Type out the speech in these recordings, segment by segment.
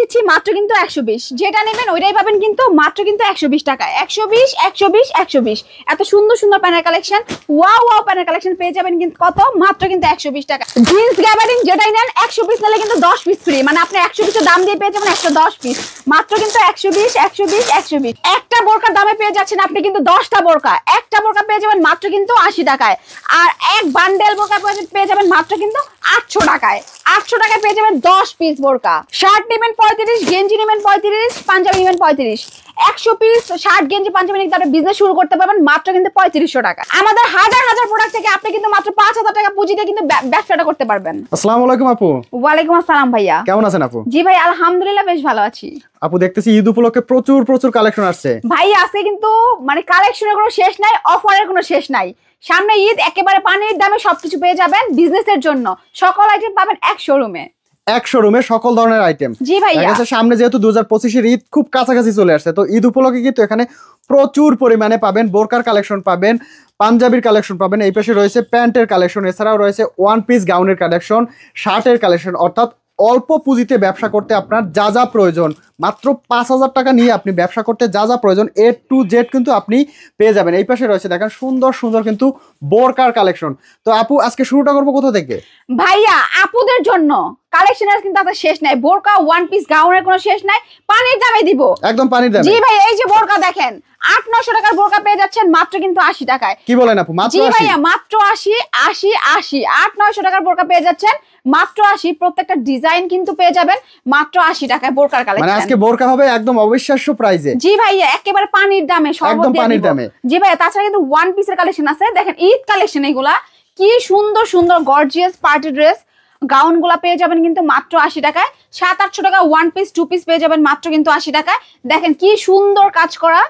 দিচ্ছি মাত্র কিন্তু 120, যেটা নেবেন ওইটাই পাবেন কিন্তু মাত্র কিন্তু 120 টাকায়। 120 120 120 এত সুন্দর সুন্দর প্যানের কালেকশন, ওয়াও ওয়াও প্যানের কালেকশন পেয়ে যাবেন কিন্তু কত, মাত্র কিন্তু 120 টাকা। জিন্স গ্যাবার্ডিন যেটাই নেন 100 পিস নিলে কিন্তু 10 পিস ফ্রি, মানে আপনি 100 পিসের দাম দিয়ে পেয়ে যাবেন 110 পিস, মাত্র কিন্তু 120 120 120। একটা বোরকার দামে পেয়ে যাচ্ছেন আপনি কিন্তু 10টা বোরকা, একটা বোরকা পেয়ে যাবেন মাত্র কিন্তু 80 টাকায়, আর এক বান্ডেল বোরকা পেয়ে যাবেন মাত্র কিন্তু 800 টাকায়। 800 টাকায় পেয়ে যাবেন 10 পিস বোরকা। শার্ট নেবেন 35, গেঞ্জি নেবেন 35, পাঞ্জাবি নেবেন 35। 100 পিস শার্ট গেঞ্জি পাঞ্জাবি নিয়ে আপনি বিজনেস শুরু করতে পারবেন মাত্র কিন্তু 3500 টাকা। আমাদের হাজার হাজার প্রোডাক্ট থেকে আপনি কিন্তু মাত্র 5000 টাকা পুঁজি দিয়ে কিন্তু ব্যবসাটা করতে পারবেন। আসসালামু আলাইকুম আপু। ওয়ালাইকুম আসসালাম ভাইয়া, কেমন আছেন আপু? জি ভাই আলহামদুলিল্লাহ বেশ ভালো আছি। আপু দেখতেছি ঈদ উপলক্ষে প্রচুর প্রচুর কালেকশন আসছে। ভাই আছে কিন্তু মানে কালেকশনের কোনো শেষ নাই, অফারের কোনো শেষ নাই। সামনে ঈদ, একেবারে পানির দামে সবকিছু পেয়ে যাবেন বিজনেসের জন্য। সকল আইটেম পাবেন এক শোরুমে, এক শোরুমে সকল ধরনের আইটেম। জি ভাইয়া, সামনে যেহেতু 2025 এর ঈদ খুব কাছাকাছি চলে আসছে, তো ঈদ উপলক্ষে কিন্তু এখানে প্রচুর পরিমাণে পাবেন বোরকার কালেকশন পাবেন, পাঞ্জাবির কালেকশন পাবেন, এই পাশে রয়েছে প্যান্টের কালেকশন, এছাড়াও রয়েছে ওয়ান পিস গাউনের কালেকশন, শার্টের কালেকশন। অর্থাৎ অল্প পুঁজিতে ব্যবসা করতে আপনার যা যা প্রয়োজন, মাত্র 5000 টাকা নিয়ে আপনি ব্যবসা করতে যা যা প্রয়োজন A to Z কিন্তু আপনি পেয়ে যাবেন। এই পাশে রয়েছে দেখেন সুন্দর সুন্দর কিন্তু বোরকার কালেকশন। তো আপু আজকে শুরুটা করবো কোথা থেকে? ভাইয়া আপুদের জন্য কালেকশনের কিন্তু আপনার শেষ নাই, বোরকা ওয়ান পিস গাউনের কোনো শেষ নাই, পানির দামে দিব, একদম পানির দামে। জি ভাই, এই যে বোরকা দেখেন 800-900 টাকার বোরকা পেয়ে যাচ্ছেন মাত্র কিন্তু 80 টাকায়। কি বলেন আপু? মাত্র 80? জি ভাইয়া মাত্র 80 80 80 800-900 টাকার বোরকা পেয়ে যাচ্ছেন মাত্র 80। প্রত্যেকটা ডিজাইন কিন্তু পেয়ে যাবেন মাত্র 80 টাকায় বোরকার কালেকশন। মানে আজকে বোরকা হবে একদম অবিশ্বাস্য প্রাইসে। জি ভাইয়া একেবারে পানির দামে, একদম পানির দামে। জি ভাইয়া, তাছাড়া কিন্তু ওয়ান পিসের কালেকশন আছে, দেখেন ঈদ কালেকশন এগুলা কি সুন্দর সুন্দর গর্জিয়াস পার্টি ড্রেস গাউন গুলা পেয়ে যাবেন কিন্তু মাত্র 80 টাকায়। 700-800 টাকা ওয়ান পিস টু পিস পেয়ে যাবেন মাত্র কিন্তু 80 টাকায়। দেখেন কি সুন্দর কাজ করা,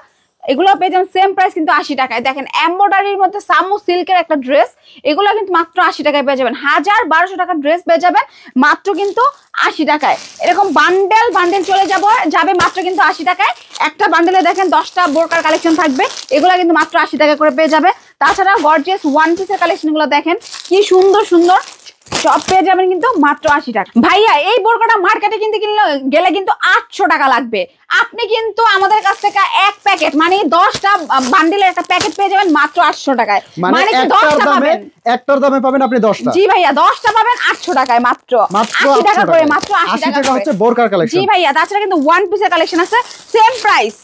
এগুলো পেয়ে যাবেন সেম প্রাইস কিন্তু 80 টাকায়। দেখেন এমব্রয়ডারির মধ্যে সামু সিল্কের একটা ড্রেস, এগুলো কিন্তু মাত্র 80 টাকায় পেয়ে যাবেন। 1000-1200 টাকার ড্রেস পেয়ে যাবেন মাত্র কিন্তু 80 টাকায়। এরকম বান্ডেল চলে যাবে মাত্র কিন্তু 80 টাকায়। একটা বান্ডেলে দেখেন 10টা বোরকার কালেকশন থাকবে, এগুলো কিন্তু মাত্র 80 টাকা করে পেয়ে যাবে। তাছাড়া গর্জিয়াস ওয়ান পিসের কালেকশন গুলো দেখেন কি সুন্দর সুন্দর, সব পেয়ে যাবেন কিন্তু মাত্র 80 টাকা। ভাইয়া এই বোরকাটা মার্কেটে কিনতে গেলে কিন্তু 800 টাকা লাগবে, আপনি কিন্তু আমাদের কাছ থেকে এক প্যাকেট মানে 10টা বান্ডিলের একটা প্যাকেট পেয়ে যাবেন মাত্র 800 টাকায়। মানে 10টা পাবেন, একটার দামে পাবেন আপনি 10টা। জি ভাইয়া 10টা পাবেন 800 টাকায়, মাত্র 80 টাকা করে, মাত্র 80 টাকা হচ্ছে বোরকার কালেকশন। জি ভাইয়া, তাছাড়া কিন্তু ওয়ান পিসের কালেকশন আছে সেম প্রাইস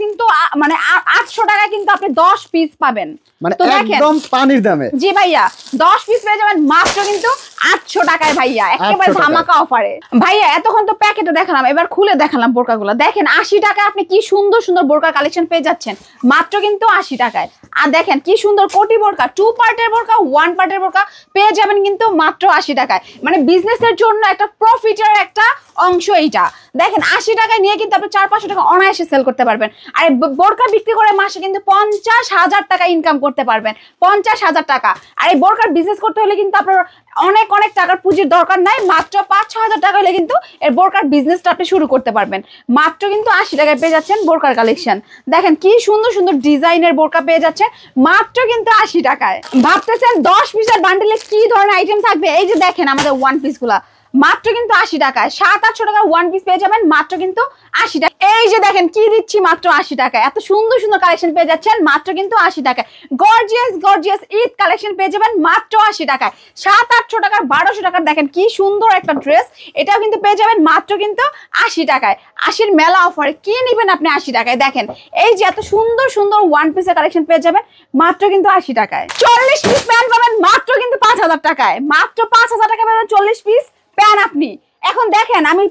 কিন্তু মানে 800 টাকা কিন্তু আপনি 10 পিস পাবেন, মানে একদম পানির দামে। জি ভাইয়া 10 পিস পেয়ে যাবেন মাত্র কিন্তু 800 টাকায় ভাইয়া, একেবারে ধামাকা অফারে। ভাইয়া এতক্ষণ তো প্যাকেটে দেখালাম, এবার খুলে দেখালাম বোরকাগুলো। দেখেন 80 টাকায় আপনি কি সুন্দর সুন্দর বোরকার কালেকশন পেয়ে যাচ্ছেন মাত্র কিন্তু 80 টাকায়। আর দেখেন কি সুন্দর কোটি বোরকা, 2 পার্টের বোরকা, 1 পার্টের বোরকা পেয়ে যাবেন কিন্তু মাত্র 80 টাকায়। মানে বিজনেসের জন্য একটা প্রফিটের একটা অংশ এইটা। দেখেন 80 টাকায় নিয়ে কিন্তু আপনি 400-500 টাকা অনায়াসে সেল করতে পারবেন। আর বোরকা বিক্রি করে মাসে কিন্তু 50,000 টাকা ইনকাম করতে পারবেন, 50,000 টাকা। আর এই বোরকার বিজনেস করতে হলে কিন্তু আপনার অনেক অনেক টাকার পুঁজির দরকার নাই, মাত্র 5-6 হাজার টাকা হলে কিন্তু এর বোরকার বিজনেসটা আপনি শুরু করতে পারবেন। মাত্র কিন্তু 80 টাকায় পেয়ে যাচ্ছেন বোরকার কালেকশন। দেখেন কি সুন্দর সুন্দর ডিজাইনের বোরকা পেয়ে যাচ্ছেন মাত্র কিন্তু 80 টাকায়। ভাবতেছেন 10 পিসের বান্ডেলে কি ধরনের আইটেম থাকবে, এই যে দেখেন আমাদের ওয়ান পিস গুলা মাত্র কিন্তু 80 টাকায়। 700-800 টাকা ওয়ান পিস পেয়ে যাবেন মাত্র কিন্তু 80 টাকা। এই যে দেখেন কি দিচ্ছি মাত্র 80 টাকায়, এত সুন্দর সুন্দর কালেকশন পেয়ে যাচ্ছেন মাত্র কিন্তু 80 টাকায়। গর্জিয়াস ঈদ কালেকশন পেয়ে যাবেন মাত্র 80 টাকায়। 700-800 টাকার 1200 টাকার দেখেন কি সুন্দর একটা ড্রেস, এটাও কিন্তু পেয়ে যাবেন মাত্র কিন্তু 80 টাকায়। 80-র মেলা অফারে কি নেবেন আপনি 80 টাকায়। দেখেন এই যে এত সুন্দর সুন্দর ওয়ান পিসের কালেকশন পেয়ে যাবেন মাত্র কিন্তু 80 টাকায়। 40 পিস প্যান্ট পাবেন মাত্র কিন্তু 5000 টাকায়, মাত্র 5000 টাকায় পাবেন 40 পিস প্যান আপনি। এখন দেখেন আমি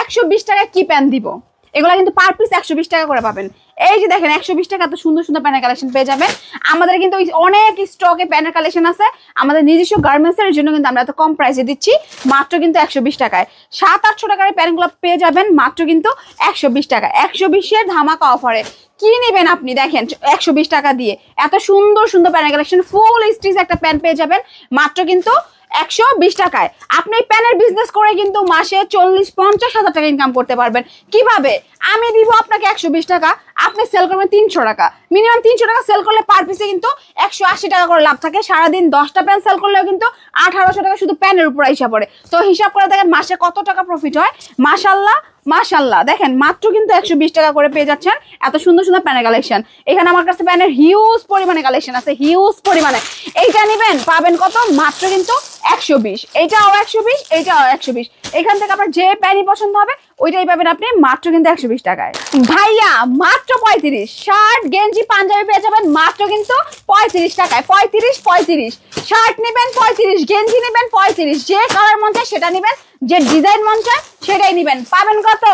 120 টাকায় কি প্যান দিব, এগুলা কিন্তু পার পিস 120 টাকা করে পাবেন। এই যে দেখেন 120 টাকা এত সুন্দর সুন্দর প্যানের কালেকশন পেয়ে যাবেন। আমাদের কিন্তু অনেক স্টকে প্যানের কালেকশন আছে, আমাদের নিজস্ব গার্মেন্টসের জন্য কিন্তু আমরা এত কম প্রাইসে দিচ্ছি মাত্র কিন্তু 120 টাকায়। 700-800 টাকার প্যানগুলো পেয়ে যাবেন মাত্র কিন্তু 120 টাকা। 120-এর ধামাকা অফারে কি নেবেন আপনি দেখেন 120 টাকা দিয়ে এত সুন্দর সুন্দর প্যানের কালেকশন। ফুল স্টিচ একটা প্যান পেয়ে যাবেন মাত্র কিন্তু 120 টাকায়। আপনি প্যানের বিজনেস করে কিন্তু মাসে 40-50 হাজার টাকা ইনকাম করতে পারবেন। কিভাবে? আমি দিব আপনাকে 120 টাকা, আপনি সেল করবেন 300 টাকা, মিনিমাম 300 টাকা সেল করলে পার পিসে কিন্তু 180 টাকা করে লাভ থাকে। সারাদিন 10টা প্যান সেল করলেও কিন্তু 1800 টাকা শুধু প্যানের উপর আইসা পড়ে। তো হিসাব করে দেখেন মাসে কত টাকা প্রফিট হয়। মাশাআল্লাহ মাশাআল্লাহ, দেখেন মাত্র কিন্তু 120 টাকা করে পেয়ে যাচ্ছেন এত সুন্দর সুন্দর প্যানের কালেকশন। এখানে আমার কাছে প্যানের হিউজ পরিমাণে কালেকশন আছে, হিউজ পরিমাণে। এইটা নেবেন পাবেন কত, মাত্র কিন্তু 120, এইটাও 120, এইটাও 120। এখান থেকে আপনার যে প্যানই পছন্দ হবে ওইটাই পাবেন আপনি মাত্র কিন্তু 120 টাকায়। ভাইয়া মাত্র 35, শার্ট গেঞ্জি পাঞ্জাবি পেয়ে যাবেন মাত্র কিন্তু 35 টাকায়। 35 শার্ট নেবেন 35, গেঞ্জি নেবেন 35, যে কালার মন চায় সেটা নেবেন, যে ডিজাইন মন চায় সেটাই নেবেন। পাবেন কত,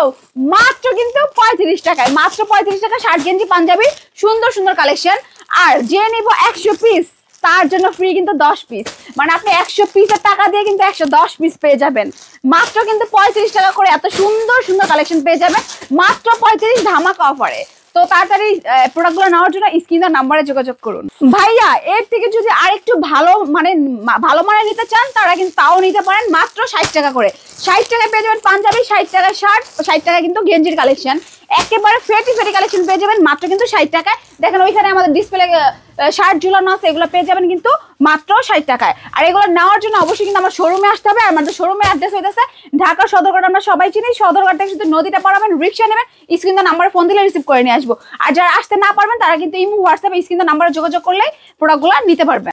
মাত্র কিন্তু 35 টাকায়। মাত্র 35 টাকা শার্ট গেঞ্জি পাঞ্জাবি সুন্দর সুন্দর কালেকশন। আর যে নিব 100 পিস তার জন্য ফ্রি কিন্তু 10 পিস, মানে আপনি 100 পিসের টাকা দিয়ে কিন্তু 110 পিস পেয়ে যাবেন। মাত্র কিন্তু 35 টাকা করে এত সুন্দর সুন্দর কালেকশন পেয়ে যাবেন মাত্র 35 ধামাকা অফারে। তো তাড়াতাড়ি প্রোডাক্টগুলো নেওয়ার জন্য স্ক্রিনের নাম্বারে যোগাযোগ করুন। ভাইয়া এর থেকে যদি আরেকটু ভালো মানে নিতে চান তারা কিন্তু তাও নিতে পারেন মাত্র 60 টাকা করে। 60 টাকায় পেয়ে যাবেন পাঞ্জাবি, 60 টাকায় শার্ট, 60 টাকায় কিন্তু গেঞ্জির কালেকশন। একেবারে ফেটি কালেকশন পেয়ে যাবেন মাত্র কিন্তু 60 টাকায়। দেখেন ওইখানে আমাদের ডিসপ্লে শার্ট ঝুলানো আছে, এগুলো পেয়ে যাবেন কিন্তু মাত্র 60 টাকায়। আর এগুলো নেওয়ার জন্য অবশ্যই কিন্তু আমার শোরুমে আসতে হবে। আর আমাদের শোরুমের অ্যাড্রেস হইতেছে ঢাকা সদরঘাট, আমরা সবাই চিনি। সদরঘাট থেকে শুধু নদীটা পারাবেন, রিক্সা নেবেন, স্ক্রিনের নাম্বারে ফোন দিলে রিসিভ করে নিয়ে আসবো। আর যারা আসতে না পারবেন তারা কিন্তু ইমো হোয়াটসঅ্যাপে স্ক্রিনের নাম্বারে যোগাযোগ করলে প্রোডাক্টগুলো নিতে পারবেন।